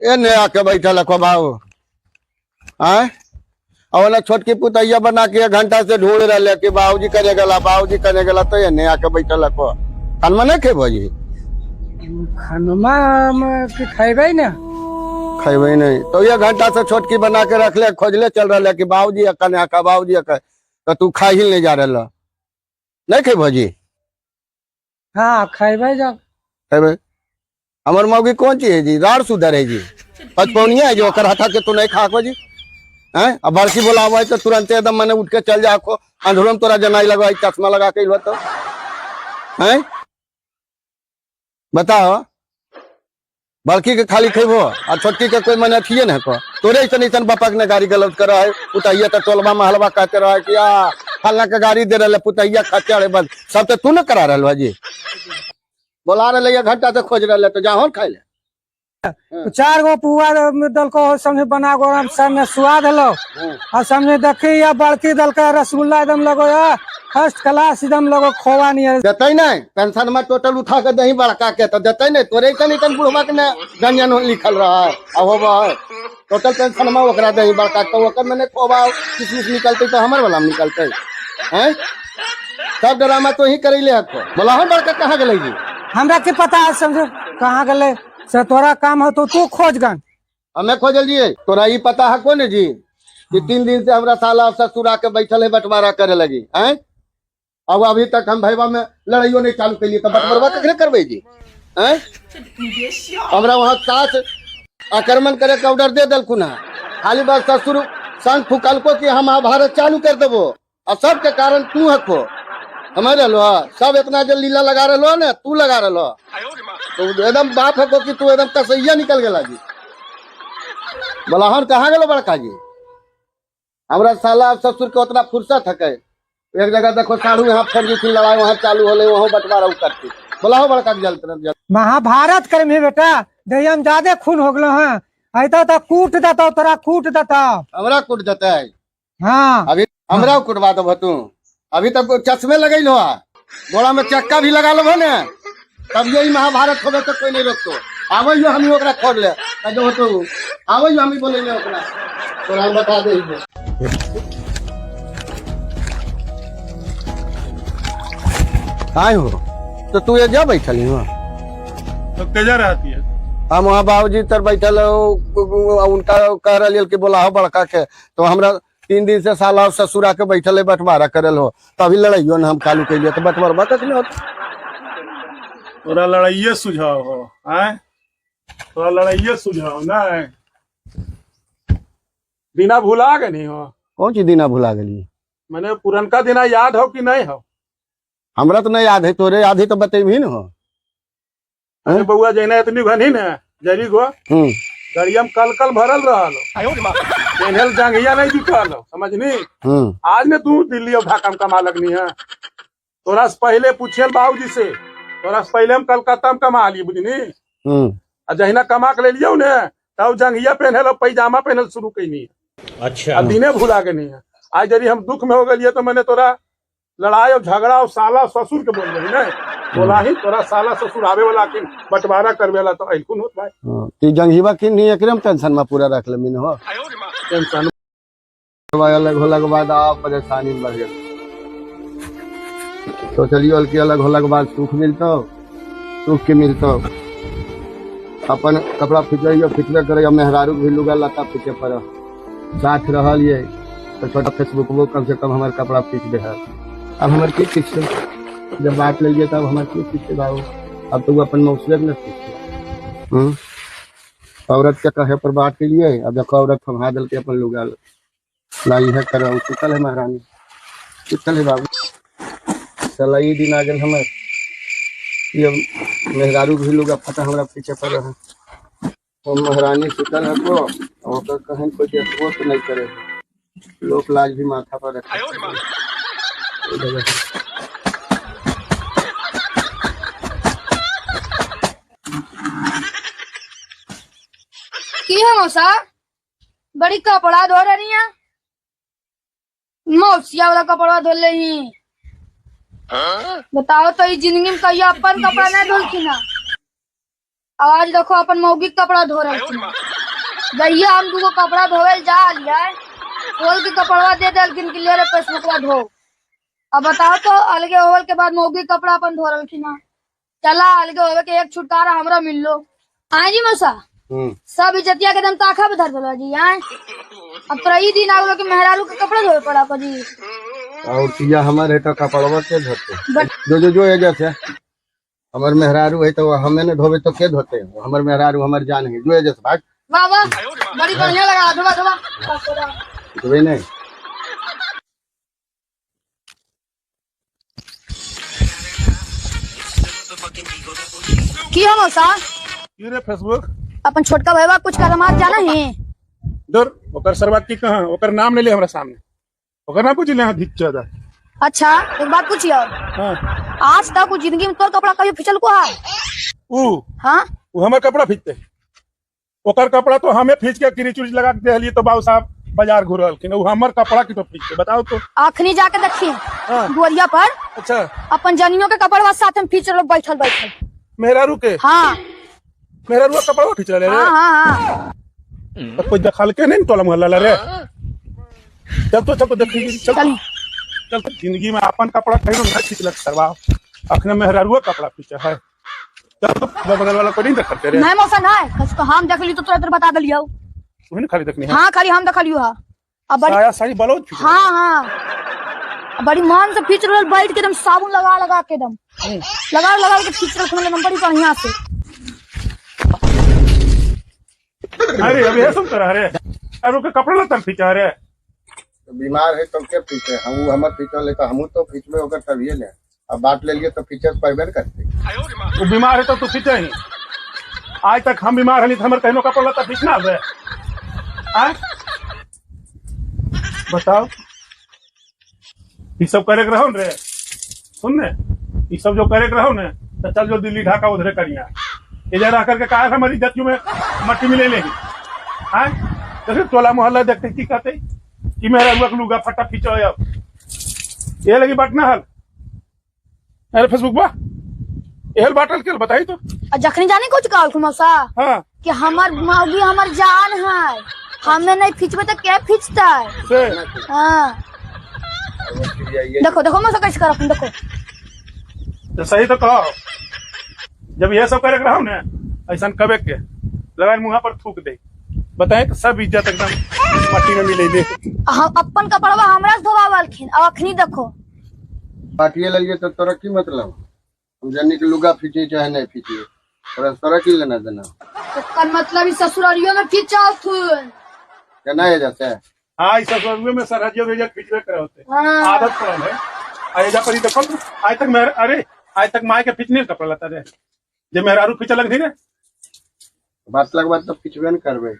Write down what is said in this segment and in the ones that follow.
ये नया के बैठल है बाबू। आय और छोटकी पुतैया बना के 1 घंटा से ढूंढ रहे कि बाबूजी करे गला तो ये नया के बैठल है खानमा नहीं खेबो जी। खानमा खेबे ना खेबे नहीं तो 1 घंटा से छोटकी बना के रख ले खोजले चल रहा कि बाबूजी कन्या का बाबूजी तो तू खा ही नहीं जा रहा नहीं खेबो जी। हाँ खेबे जा खेबे हमर मौगी कौन चीज है जी राड़ सुधर है जी पचपौनिया है जो हथा के तू नहीं खाको जी हैं। अब बड़की बोला तो तुरंत एकदम मैंने उठ के चल जाको अंधेरों में तोरा जनाई लगवाई चश्मा लगा के तो हैं बताओ बड़की के खाली खेबो और छोटकी के कोई मन अथिए न को तोरे ऐसा बापक ने गाड़ी गलत करा है पुतैया तो टोलबा महलबा कहते रहा है कि फलना के गाड़ी दे रहे पुतैया खच्चर बस सब तो तू न करा रहा जी बोला रहे 1 घंटा से खोज रहे तो जाहो खाई ले 4 गो पुआ दल को समझे बना गो सामने स्वाद हलो और समझे देखी या बड़की दल का रसगुल्ला एकदम लगो या फर्स्ट क्लास एकदम लगो खोवा नहीं देते नहीं पेंशन में टोटल उठा के दही बड़का के तो देते नहीं तोरे तन बुढ़वा के गंजन लिखल रहा है अब टोटल पेंशन में ओकरा दही बड़का तो ओकर मैंने खोवा किसमिस निकलते तो हमर वाला निकलते हैं सब ड्रामा तो ही करेले हको बोला हम बड़का कहाँ गले जी हमरा के पता है समझे कहाँ गले से तोरा काम हो तो तू खोज गन हमें खोजल जी तोरा ये पता है कौन जी कि 3 दिन से हमरा साला ससुरा के बैठल है बंटवारा करे लगी हैं अब अभी तक हम भैया में लड़ाइयो नहीं चालू करिए तो बंटवारा कखने करबे जी हैं हमरा वहां सास आक्रमण करे के ऑर्डर दे दलकुन है खाली बस ससुर संग फुकलको कि हम महाभारत चालू कर देबो और सब के कारण तू हको हमारे लो सब इतना जो लीला लगा रहे ना तू लगा रहे तो एकदम बाप है कि तू एकदम कसैया निकल गया जी बोला हम कहाँ गलो बड़का जी हमरा साला ससुर के उतना फुर्सत है एक जगह देखो साढ़ू यहाँ फर्जी थी लड़ाई वहाँ चालू होले वहाँ बंटवारा करती बोला हो बड़का जल महाभारत करे में बेटा दहिया में ज्यादा खून हो गलो है ऐसा तो कूट देता तोरा कूट देता हमरा कूट देता है हाँ अभी हमरा कुटवा दो तू अभी तक चश्मे लगे लो गोड़ा में चक्का भी लगा लो ने तब यही महाभारत होवे तो कोई नहीं रोकतो आवो हम ओकरा खोल ले जो तो आवो हम बोले ले ओकरा तोरा हम बता दे काय हो तो तू ये जा बैठली हो तो तेजा रहती है हम वहाँ बाबूजी तर बैठल उनका कह रही कि बोला हो बड़का के तो हमरा 3 दिन से साला ससुरा के बैठल है बंटवारा करल हो तभी लड़ाइयो न हम चालू कर लिया तो बंटवारा कखने होता तोरा लड़ाइये सुझाव हो आए तोरा लड़ाइये सुझाव ना दिना भुला गए नहीं हो कौन सी दिना भुला गली मैंने पुरनका दिना याद हो कि नहीं हो हमरा तो नहीं याद है तोरे याद है तो बतेबी न हो बउआ जैना इतनी घनी न जरी गो गड़िया में कल कल भरल रहा जंगिया नहीं दिखल समझनी आज ने तू दिल्ली और ढाका में कमा लगनी है तोरा से पहले पूछे बाबूजी से तोरा से पहले हम कलकत्ता में कमा लिए बुझनी जहिना कमा के ले लियो ने तब जंगिया पहनल पैजामा पहनल शुरू कैनी अच्छा अब दिने भुला के नहीं है आज यदि हम दुख में हो गए तो मैंने तोरा लड़ाई और झगड़ा और साला ससुर के बोल रही ना बोला ही तोरा साला ससुर आवे वाला के बंटवारा करवे वाला तो ऐकुन होत भाई ती जंगीबा की नहीं एकदम टेंशन में पूरा रख ले मिन हो टेंशन अलग होला के बाद आप परेशानी बढ़ गई तो चलियो के अलग होला के बाद सुख मिलतो सुख के मिलतो अपन कपड़ा फिटइयो फिटवे करे मेहरारू भी लुगा लता फिटे पर साथ रहल ये तो छोटा फेसबुक वो कम से कम हमारे कपड़ा फिट दे है अब हमारे की पीछे जब बात ले तब हमारे की पीछे बाबू अब तो वो अपन मौसले में पीछे औरत के कहे पर बात के लिए अब देखो औरत थमा दल के अपन लुगा लाई है कर सुतल है महारानी सुतल है बाबू सलाई दिन आ गए हमारे ये मेहरारू भी लुगा फटा हमारा पीछे पर रहा तो महारानी सुतल है को कहें कोई देखो तो नहीं करे लोक लाज भी माथा पर रखे की है मौसा बड़ी कपड़ा धो रही है मौसिया वाला कपड़ा धो ले ही बताओ तो जिंदगी में कहियो अपन कपड़ा नहीं धोल की ना आज देखो अपन मौगी कपड़ा धो रही थी गैया हम तुमको कपड़ा धोवे जा लिया खोल के कपड़वा दे दलखिन के लिए रे फेसबुकवा धो। अब बताओ तो अलगे होवल के बाद मौगी कपड़ा अपन धो रखी ना। चला अलगे होवे के एक छुटकारा हमरा मिल लो। आए जी मौसा सब इज्जतिया के दम ताखा बधर दलो जी। आए अब तो ई दिन आगलो के मेहरारू के कपड़ा धोवे पड़ा को जी। और तिया हमारे तो कपड़वा के धोते जो एजा से हमर मेहरारू है तो हमें ने धोवे तो के धोते हमर मेहरारू हमर जान है जो एजा से भाग। वाह वाह बड़ी बढ़िया लगा धोवा धोवा धोवे नहीं। की हो मौसा की रे फेसबुक अपन छोटका भैया कुछ कलमात जाना है। डर ओकर सरबात की कहां ओकर नाम ले ले हमरा सामने ओकर नाम पूछ ले हां धिक चदा। अच्छा एक बात पूछियो हां आज तक जिंदगी में तोर कपड़ा कभी फिचल को है? हाँ उ हमर कपड़ा फीचते ओकर कपड़ा तो हमें फीच के किरी चुरी लगा के देलिए तो बाबू साहब बाजार घुरल कि उ हमर कपड़ा की तो फीचते बताओ तो। आखनी जाके देखिए गोरिया पर अच्छा अपन जनियों के कपड़ा साथ में फीच लोग बैठल बैठल मेहरारू के। हाँ मेहरारू का कपड़ा फीच ले रे। हाँ तो कोई दखल के नहीं टोला मोहल्ला रे। चल तो देखी चल चल जिंदगी में अपन कपड़ा कहीं नहीं फीच लग करवा अखने मेहरारू का कपड़ा फीचा है। चल तो बगल वाला को नहीं देख करते रे। नहीं मौसा नहीं तो हम देख ली तो तुरंत बता दिलियो। तू खाली देखनी है। हाँ खाली हम देख लियो। हाँ अब बड़ी साया साड़ी बलोच फीच। हाँ हाँ बड़ी मान से फीच रहा बैठ के एकदम साबुन लगा लगा के एकदम लगा के फीच रहा एकदम बड़ी बढ़िया से। अरे अभी ये सुन कर रे अरे के कपड़ा लता फीचा रे। तो बीमार है तो क्या पीछे हम हमर पीछे ले तो हम तो पीछे होकर तभी ले अब बात ले लिए तो पीछे पैबे करते। तू बीमार है तो तू फीचे ही आज तक हम बीमार हली हमर कहनो कपड़ा लता फीचना रे। आय बताओ ये सब करे के रहो रे सुन ने ये सब जो करे के रहो ने तो चल जो दिल्ली ढाका उधरे करिया इधर आकर के कहा हमारी इज्जतियों में मट्टी मिले लेगी। आय तो टोला मोहल्ला देखते की कहते कि मेरा रुआ लुगा फटा फीचो ये लगी बटना हल। अरे फेसबुक बा एहल बाटल के बताई तो जखनी जाने कुछ कहल मौसा हाँ कि हमर मौगी हमर जान है हमें नहीं खींचबे तो क्या खींचता है। से हाँ देखो देखो मौसा कैसे कर देखो तो सही तो कहो जब ये सब करे के रहो ने ऐसा कबे के लगा मुँह पर थूक दे बताए तो सब इज्जत एकदम मट्टी में मिले दे। हम अपन कपड़वा हमरा से धोवावलखिन अब अखनी देखो पाटिए लगे तो तोरा की मतलब हम जानी के लुगा फीचे चाहे नहीं फीचे तोरा की लेना देना तो मतलब इस ससुरालियों में खींचाओ थून क्या ना है जैसे। हाँ इस ससुराल में सरहजियों में खींचवे करे होते हाँ। आदत पड़ल है आजा पर देखो आज तक मेरे अरे आज तक माँ के फिचने कपड़ा लता रे जब मेहरारू फिचा लग रे बात लग बात तो फिचबे न करबे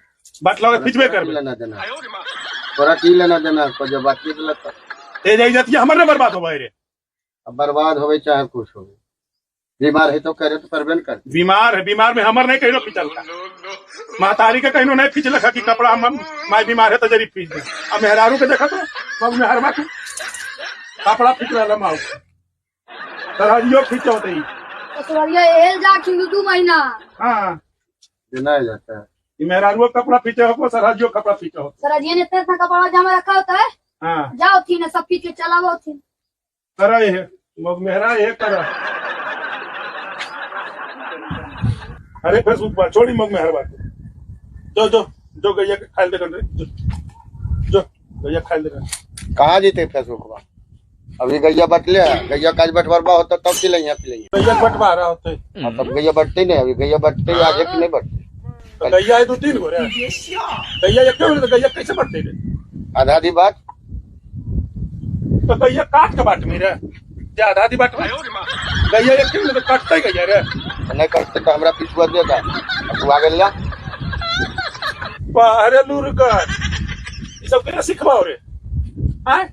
बात लगे फिचबे करबे लेना देना तोरा की लेना देना को जब बात की गलत ए जाई जाती हमर बर्बाद हो रे। अब बर्बाद होवे चाहे कुछ होवे बीमार है तो करे तो करबे न कर। बीमार में हमर नहीं कहिनो फिचलता महतारी के कहिनो नहीं फिचल कि कपड़ा हम माय बीमार है तो जरी फिच दे। अब मेहरारू के देखा तो सब मेहरबा के कपड़ा फिच रहला माऊ सरहजियो फिच होते ही ससुरालिया एल जा खिंदू 2 महीना। हां देना है जाता है ये मेहरारू कपड़ा फिचे हो सरहजियो कपड़ा फिचे हो सरहजिया ने इतना कपड़ा जमा रखा होता है। हां जाओ थी ना सब पीछे चलावो थी करे है मग मेहरा ये कर अरे फेसबुक पर छोड़ी मग मेहरबा जो जो जो गैया के खाइल दे कर जो गैया खाइल दे कर कहाँ जीते फेसबुक पर अभी गैया बटले गैया काज बटवारबा होता तब पिलैया गैया बटवा रहा होते तब गैया बटते नहीं अभी गैया बटते आगे की नहीं बटते तो गैया है 2-3 गो रे गैया एक क्यों तो गैया कैसे बटते रे आधा दी बात तो गैया काट के बाट में रे जे आधा दी बाट गैया एक क्यों तो काटते गैया रे नहीं करते तो हमरा पिछुआ देगा तू आगे ले अरे लूरकर ये सब केना सिखबाओ रे हैं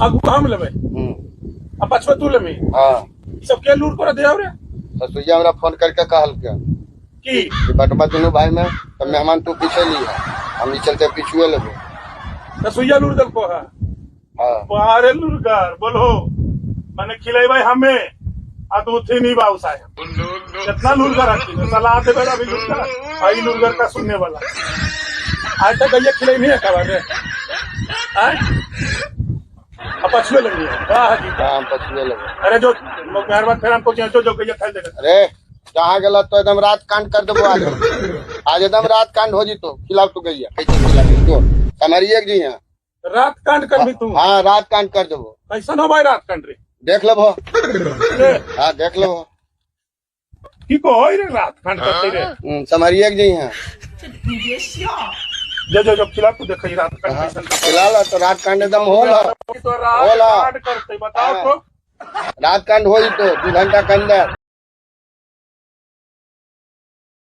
आगू हम लेबे अब पछवा तू लेबे। हां ये सब के लूर कर देव रे ससुरिया हमरा फोन करके कहल के की बटवा दोनों भाई में तो मेहमान तू पीछे ली है हम चलते पिछुए लेबे तो सुइया लूर दल को हां अरे लूरकर बोलो माने खिलेबै हमें आ तू थी नहीं बाबू साहब कितना लूरकर रखी सलाह दे बेटा भी लूरकर आई लूरकर का सुनने वाला। आज तक गैया खिलाई नहीं है खबर रे अब पछुए लगी है वाह जी काम पछुए लगे। अरे जो मेहरबान फिर हमको जो गैया खाई देगा अरे जहाँ गलत तो एकदम रात कांड कर देबो आज एकदम रात कांड हो जी तो खिलाओ तो गैया कैसे खिला तो समरिए जी यहाँ रात कांड कर भी तू हाँ रात कांड कर देबो कैसा हो भाई रात कांड रे देख लो रे, हाँ देख लो की को होई रे रात कांड करते रे समरिए जी यहाँ जो खिला तू देखई रात कांड कैसा खिला लो तो रात कांड एकदम होला तो रात कांड करते बताओ तो रात कांड हो तो 2 घंटा के अंदर